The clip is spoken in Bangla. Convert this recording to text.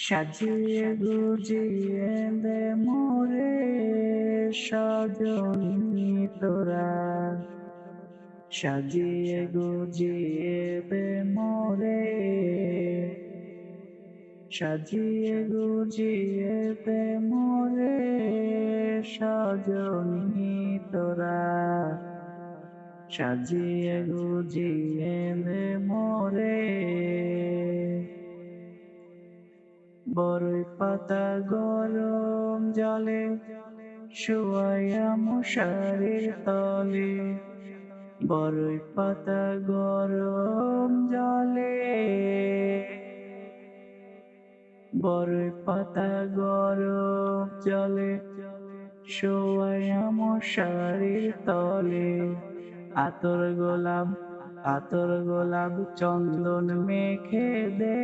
সাজিয়ে গুজিয়ে দে মোরে সজনী তোরা, সাজিয়ে গুজিয়ে দে মোরে, সাজিয়ে গুজিয়ে দে মোরে সজনী তোরা, সাজিয়ে গুজিয়ে দে মোরে। বরই পাতা গরম জলে শুয়াইয়া মশারির তলে, বরই পাতা গরম জলে, বরই পাতা গরম জলে শুয়াইয়া মশারির তলে। আতর গোলাপ চন্দন মেখে দে।